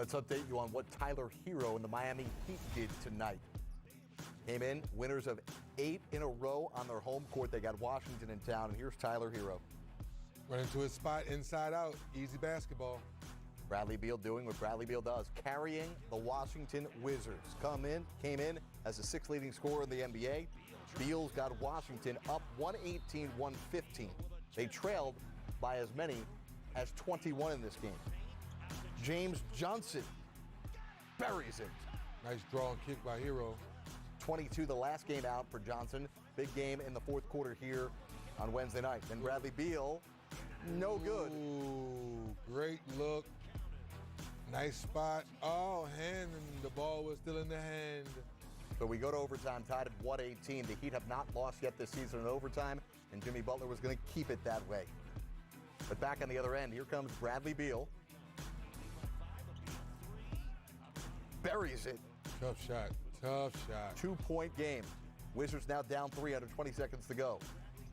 Let's update you on what Tyler Hero and the Miami Heat did tonight. Came in winners of 8 in a row on their home court. They got Washington in town, and here's Tyler Hero. Went into his spot, inside out, easy basketball. Bradley Beal doing what Bradley Beal does, carrying the Washington Wizards. Came in as the 6th leading scorer in the NBA. Beal's got Washington up 118-115. They trailed by as many as 21 in this game. James Johnson buries it. Nice draw and kick by Hero. 22 the last game out for Johnson. Big game in the fourth quarter here on Wednesday night. Then Bradley Beal, no good. Ooh, great look. Nice spot. Oh, hand, and the ball was still in the hand. So we go to overtime, tied at 118. The Heat have not lost yet this season in overtime, and Jimmy Butler was going to keep it that way. But back on the other end, here comes Bradley Beal. Buries it. Tough shot. Tough shot. 2-point game. Wizards now down 3 under 20 seconds to go.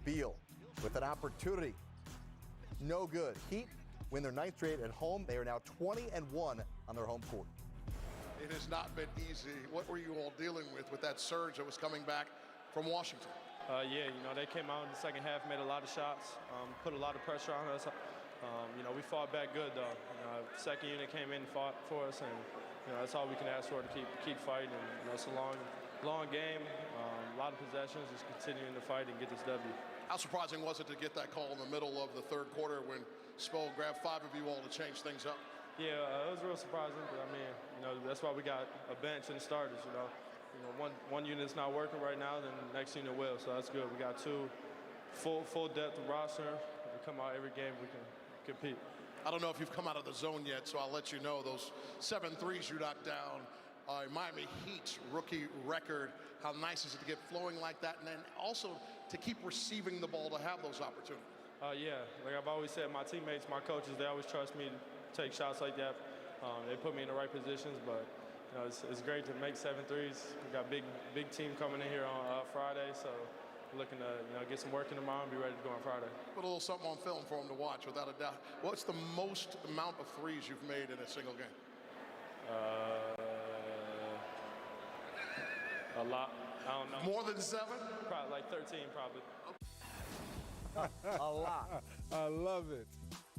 Beal with an opportunity. No good. Heat win their 9th straight at home. They are now 20-1 on their home court. It has not been easy. What were you all dealing with that surge that was coming back from Washington? Yeah, they came out in the second half, made a lot of shots, put a lot of pressure on us. We fought back good, though. Second unit came in and fought for us, and that's all we can ask for, to keep fighting. And, it's a long game, a lot of possessions, just continuing to fight and get this W. How surprising was it to get that call in the middle of the third quarter when Spell grabbed 5 of you all to change things up? Yeah, it was real surprising. But that's why we got a bench and starters. One unit's not working right now, then the next unit will. So that's good. We got 2 full depth of roster. We come out every game, we can compete. I don't know if you've come out of the zone yet, so I'll let you know those 7 threes you knocked down. Miami Heat's rookie record. How nice is it to get flowing like that, and then also to keep receiving the ball to have those opportunities? Yeah, like I've always said, my teammates, my coaches, they always trust me to take shots like that. They put me in the right positions, but it's great to make 7 threes. We got big team coming in here on Friday, so we're looking to get some work in tomorrow and be ready to go on Friday. Put a little something on film for them to watch, without a doubt. What's the most amount of threes you've made in a single game? A lot. I don't know. More than 7? Probably like 13, probably. A lot. I love it.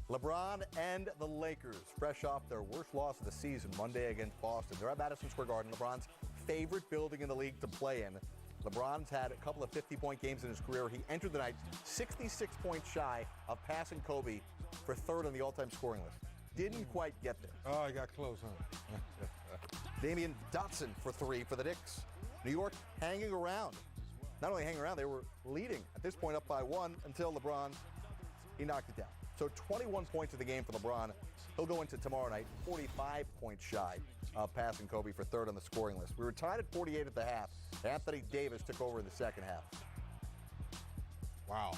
LeBron and the Lakers, fresh off their worst loss of the season Monday against Boston. They're at Madison Square Garden, LeBron's favorite building in the league to play in. LeBron's had a couple of 50-point games in his career. He entered the night 66 points shy of passing Kobe for 3rd on the all-time scoring list. Didn't quite get there. Oh, I got close, huh? Damian Dotson for 3 for the Knicks. New York hanging around. Not only hanging around, they were leading at this point up by 1 until LeBron, he knocked it down. So 21 points of the game for LeBron. He'll go into tomorrow night 45 points shy of passing Kobe for 3rd on the scoring list. We were tied at 48 at the half. Anthony Davis took over in the second half. Wow.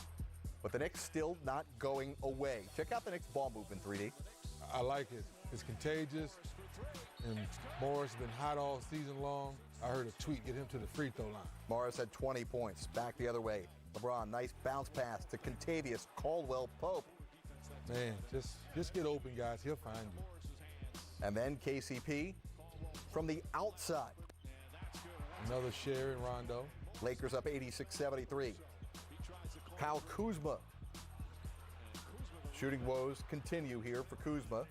But the Knicks still not going away. Check out the Knicks ball movement, 3D. I like it. It's contagious. And Morris has been hot all season long. I heard a tweet, get him to the free throw line. Morris had 20 points. Back the other way. LeBron, nice bounce pass to Contavious Caldwell-Pope. Man, just get open, guys. He'll find you. And then KCP from the outside. Another share in Rondo. Lakers up 86-73. Kyle Kuzma. Shooting woes continue here for Kuzma.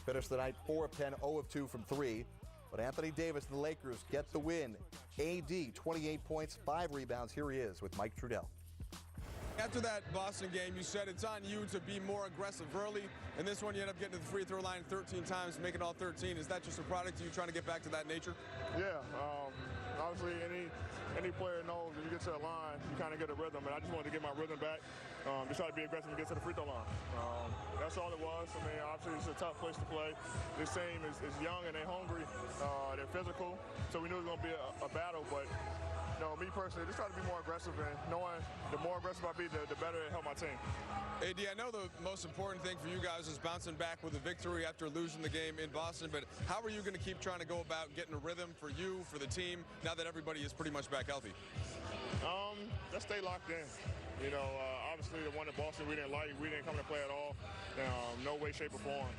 Finished the night 4 of 10, 0 of 2 from 3. But Anthony Davis and the Lakers get the win. AD, 28 points, 5 rebounds. Here he is with Mike Trudell. After that Boston game, you said it's on you to be more aggressive early. And this one, you end up getting to the free throw line 13 times, making all 13. Is that just a product of you trying to get back to that nature? Yeah. Obviously, any player knows if you get to the line, you kind of get a rhythm. And I just wanted to get my rhythm back. Just try to be aggressive and get to the free throw line. That's all it was. I mean, obviously, it's a tough place to play. This team is young and they're hungry. They're physical. So we knew it was going to be a battle. But me personally, just try to be more aggressive, and knowing the more aggressive I be, the better it help my team. AD, I know the most important thing for you guys is bouncing back with a victory after losing the game in Boston, but how are you going to keep trying to go about getting a rhythm for you, for the team, now that everybody is pretty much back healthy? Let's stay locked in. Obviously the one in Boston we didn't like. We didn't come to play at all. No way, shape, or form.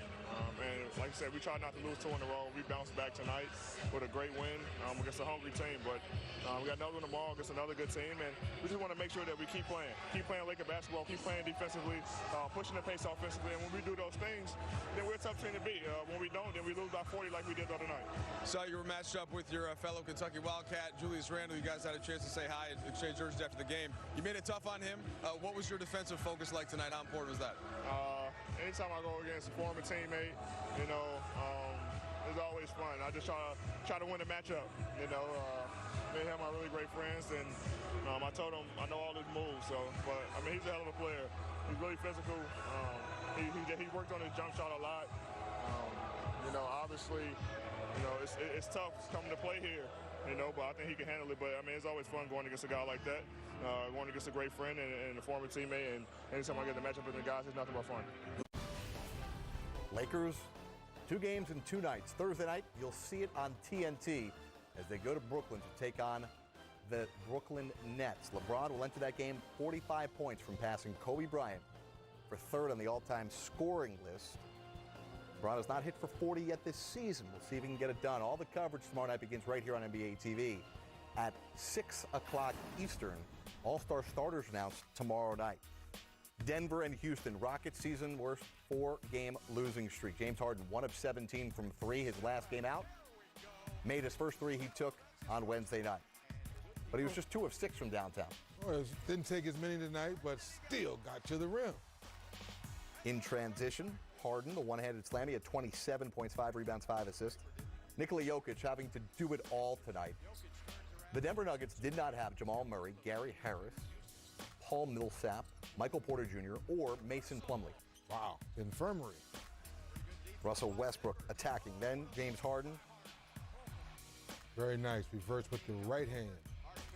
And like I said, we tried not to lose 2 in a row. We bounced back tonight with a great win against a hungry team. But we got another one tomorrow against another good team. And we just want to make sure that we keep playing Laker basketball, keep playing defensively, pushing the pace offensively. And when we do those things, then we're a tough team to beat. When we don't, then we lose by 40 like we did the other night. So you were matched up with your fellow Kentucky Wildcat, Julius Randle. You guys had a chance to say hi and exchange jerseys after the game. You made it tough on him. What was your defensive focus like tonight? How important was that? Anytime I go against a former teammate, it's always fun. I just try to win the matchup. Me and him are really great friends, and I told him I know all his moves. But he's a hell of a player. He's really physical. He worked on his jump shot a lot. Obviously, it's tough coming to play here. But I think he can handle it. But it's always fun going against a guy like that, going against a great friend and a former teammate. And anytime I get the matchup with the guys, it's nothing but fun. Lakers, 2 games in 2 nights. Thursday night, you'll see it on TNT as they go to Brooklyn to take on the Brooklyn Nets. LeBron will enter that game 45 points from passing Kobe Bryant for 3rd on the all-time scoring list. LeBron has not hit for 40 yet this season. We'll see if he can get it done. All the coverage tomorrow night begins right here on NBA TV at 6 o'clock Eastern. All-star starters announced tomorrow night. Denver and Houston, Rockets season worst 4-game losing streak. James Harden, 1 of 17 from 3 his last game out. Made his first 3 he took on Wednesday night. But he was just 2 of 6 from downtown. Well, didn't take as many tonight, but still got to the rim. In transition, Harden, the one-handed slam, he had 27 points, 5 rebounds, 5 assists. Nikola Jokic having to do it all tonight. The Denver Nuggets did not have Jamal Murray, Gary Harris, Paul Millsap, Michael Porter Jr., or Mason Plumlee. Wow, infirmary. Russell Westbrook attacking. Then James Harden. Very nice, reverse with the right hand.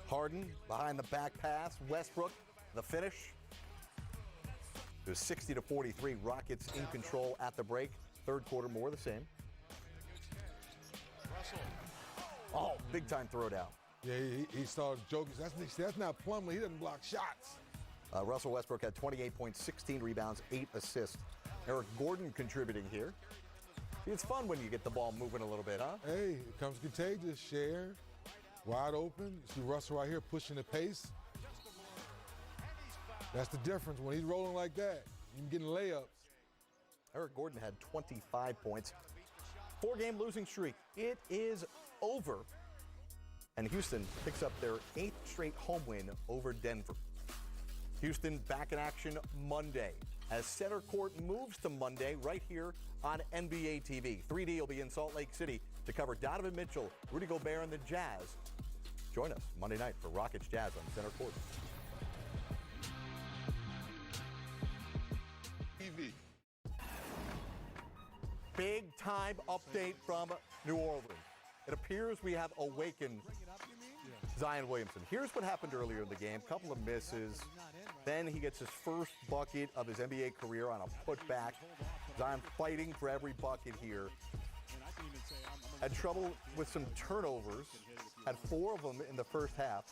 Harden behind the back pass. Westbrook, the finish. It was 60-43. Rockets in control at the break. 3rd quarter, more the same. Oh, big time throwdown. Yeah, he saw Jokic. That's not Plumlee. He doesn't block shots. Russell Westbrook had 28 points, 16 rebounds, 8 assists. Eric Gordon contributing here. It's fun when you get the ball moving a little bit, huh? Hey, it comes contagious. Share, wide open. You see Russell right here pushing the pace. That's the difference. When he's rolling like that, you can get layups. Eric Gordon had 25 points. 4-game losing streak. It is over. And Houston picks up their 8th straight home win over Denver. Houston back in action Monday as center court moves to Monday right here on NBA TV. 3D will be in Salt Lake City to cover Donovan Mitchell, Rudy Gobert, and the Jazz. Join us Monday night for Rockets Jazz on center court. TV. Big time update from New Orleans. It appears we have awakened Zion Williamson. Here's what happened earlier in the game. Couple of misses. Then he gets his first bucket of his NBA career on a putback. Zion fighting for every bucket here. Had trouble with some turnovers. Had 4 of them in the first half.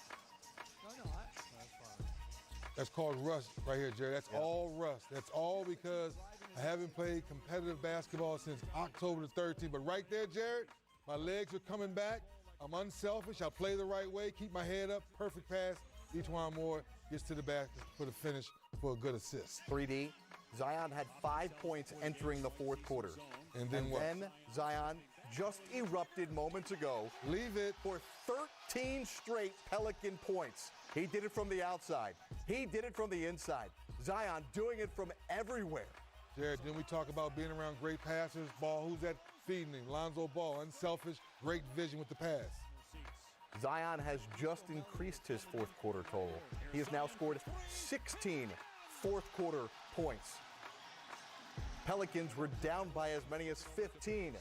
That's called rust right here, Jerry. That's all rust. That's all because I haven't played competitive basketball since October the 13th. But right there, Jared, my legs are coming back. I'm unselfish. I play the right way, keep my head up, perfect pass. E'Twaun Moore gets to the basket for the finish for a good assist. 3D. Zion had 5 points entering the 4th quarter. And then what? Then Zion just erupted moments ago. Leave it. For 13 straight Pelican points. He did it from the outside. He did it from the inside. Zion doing it from everywhere. Jared, then we talk about being around great passers. Ball, who's that feeding him? Lonzo Ball, unselfish, great vision with the pass. Zion has just increased his 4th quarter total. He has now scored 16 4th quarter points. Pelicans were down by as many as 15.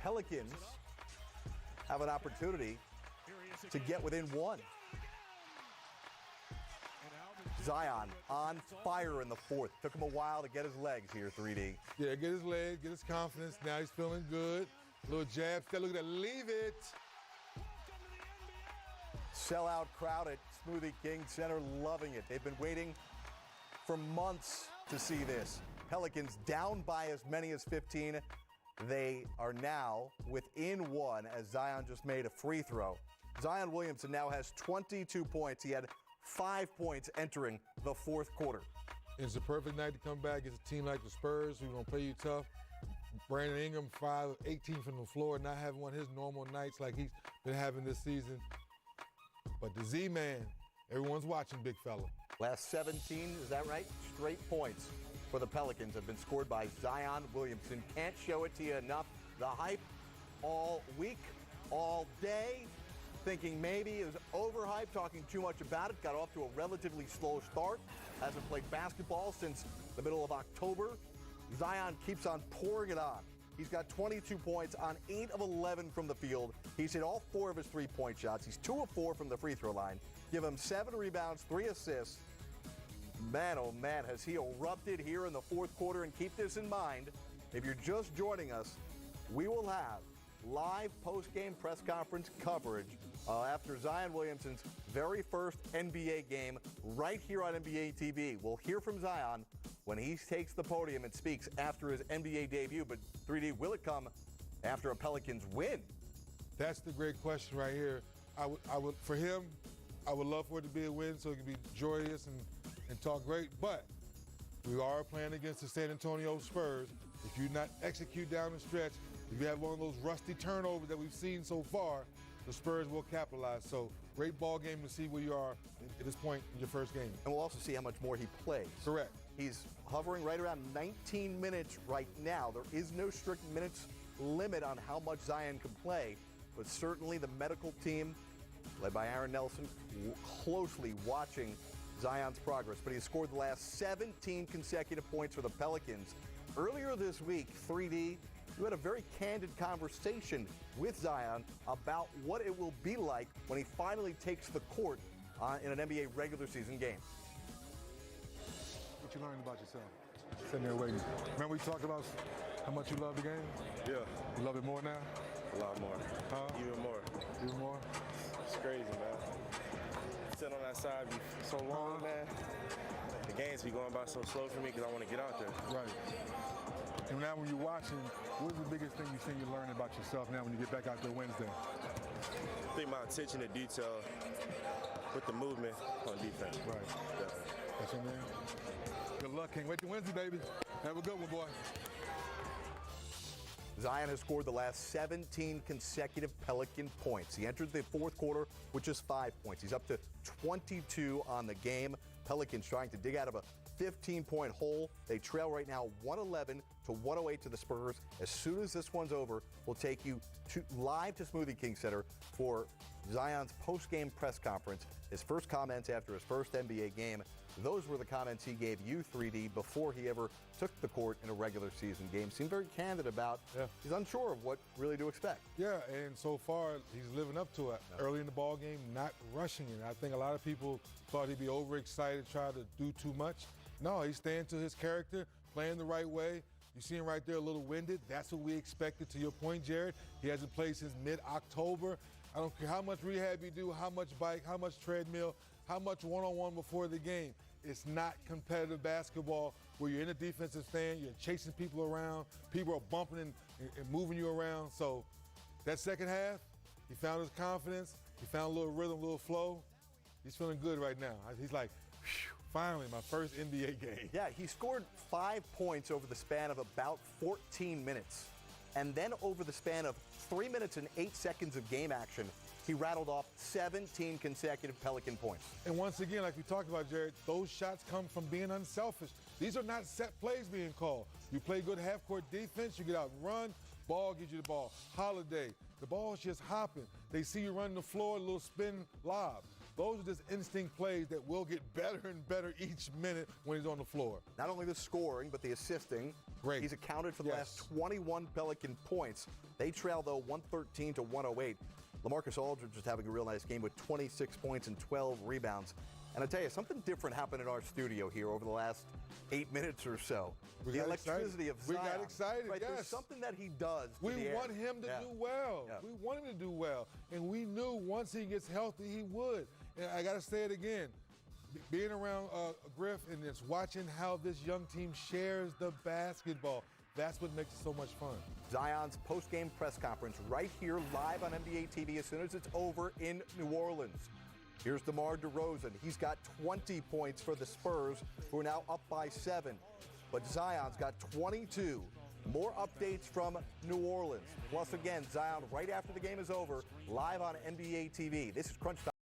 Pelicans have an opportunity to get within 1. Zion on fire in the 4th. Took him a while to get his legs here, 3D. Yeah, get his legs, get his confidence. Now he's feeling good. Little jab step. Look at that. Leave it. Sellout crowd at Smoothie King Center loving it. They've been waiting for months to see this. Pelicans down by as many as 15. They are now within one as Zion just made a free throw. Zion Williamson now has 22 points. He had 5 points entering the fourth quarter. It's a perfect night to come back against a team like the Spurs who's going to play you tough. Brandon Ingram, 5 of 18 from the floor, not having one of his normal nights like he's been having this season. But the Z-Man, everyone's watching, big fella. Last 17, is that right? Straight points for the Pelicans have been scored by Zion Williamson. Can't show it to you enough. The hype all week, all day. Thinking maybe it was overhyped, talking too much about it. Got off to a relatively slow start. Hasn't played basketball since the middle of October. Zion keeps on pouring it on. He's got 22 points on 8 of 11 from the field. He's hit all 4 of his three-point shots. He's 2 of 4 from the free throw line. Give him 7 rebounds, 3 assists. Man, oh man, has he erupted here in the fourth quarter. And keep this in mind, if you're just joining us, we will have live post-game press conference coverage after Zion Williamson's very first NBA game right here on NBA TV. We'll hear from Zion when he takes the podium and speaks after his NBA debut. But 3D, will it come after a Pelicans win? That's the great question right here. I would, for him, I would love for it to be a win so it can be joyous and talk great. But we are playing against the San Antonio Spurs. If you not execute down the stretch, if you have one of those rusty turnovers that we've seen so far, the Spurs will capitalize. So great ball game to see where you are at this point in your first game. And we'll also see how much more he plays. Correct. He's hovering right around 19 minutes right now. There is no strict minutes limit on how much Zion can play, but certainly the medical team, led by Aaron Nelson, closely watching Zion's progress. But he scored the last 17 consecutive points for the Pelicans. Earlier this week, 3D, you had a very candid conversation with Zion about what it will be like when he finally takes the court in an NBA regular season game. What you learned about yourself? Sitting there waiting. Remember we talked about how much you love the game? Yeah. You love it more now? A lot more. Huh? Even more. Even more? It's crazy, man. Sitting on that side be so long, man. The games be going by so slow for me because I want to get out there. Right. And now when you're watching, what is the biggest thing you think you're learning about yourself now when you get back out there Wednesday? I think my attention to detail with the movement on defense. Right. Definitely. That's your man. Good luck. Can't wait to Wednesday, baby. Have a good one, boy. Zion has scored the last 17 consecutive Pelican points. He entered the fourth quarter with just 5 points. He's up to 22 on the game. Pelicans trying to dig out of a 15-point hole. They trail right now 111 to 108 to the Spurs. As soon as this one's over, we'll take you live to Smoothie King Center for Zion's post-game press conference. His first comments after his first NBA game. Those were the comments he gave you, 3D, before he ever took the court in a regular season game. Seemed very candid about he's unsure of what really to expect. Yeah, and so far he's living up to it. Early in the ball game, not rushing it. I think a lot of people thought he'd be overexcited, try to do too much. No, he's staying to his character, playing the right way. You see him right there a little winded. That's what we expected, to your point, Jared. He hasn't played since mid-October. I don't care how much rehab you do, how much bike, how much treadmill, how much one-on-one before the game. It's not competitive basketball where you're in a defensive stand, you're chasing people around, people are bumping and moving you around. So that second half, he found his confidence, he found a little rhythm, a little flow. He's feeling good right now. He's like, finally, my first NBA game. Yeah, he scored 5 points over the span of about 14 minutes. And then over the span of 3 minutes and 8 seconds of game action, he rattled off 17 consecutive Pelican points. And once again, like we talked about, Jared, those shots come from being unselfish. These are not set plays being called. You play good half-court defense, you get out and run, ball gives you the ball. Holiday, the ball's just hopping. They see you running the floor, a little spin lob. Those are just instinct plays that will get better and better each minute when he's on the floor. Not only the scoring, but the assisting. Great. He's accounted for the last 21 Pelican points. They trail, though, 113 to 108. LaMarcus Aldridge is having a real nice game with 26 points and 12 rebounds. And I tell you, something different happened in our studio here over the last 8 minutes or so. The electricity of Zion. We got excited, right, yes. There's something that he does. We want him to do well. Yeah. We want him to do well. And we knew once he gets healthy, he would. And I got to say it again. being around Griff and just watching how this young team shares the basketball, that's what makes it so much fun. Zion's post-game press conference right here live on NBA TV as soon as it's over in New Orleans. Here's DeMar DeRozan. He's got 20 points for the Spurs, who are now up by 7. But Zion's got 22. More updates from New Orleans. Plus, again, Zion right after the game is over, live on NBA TV. This is Crunch Time.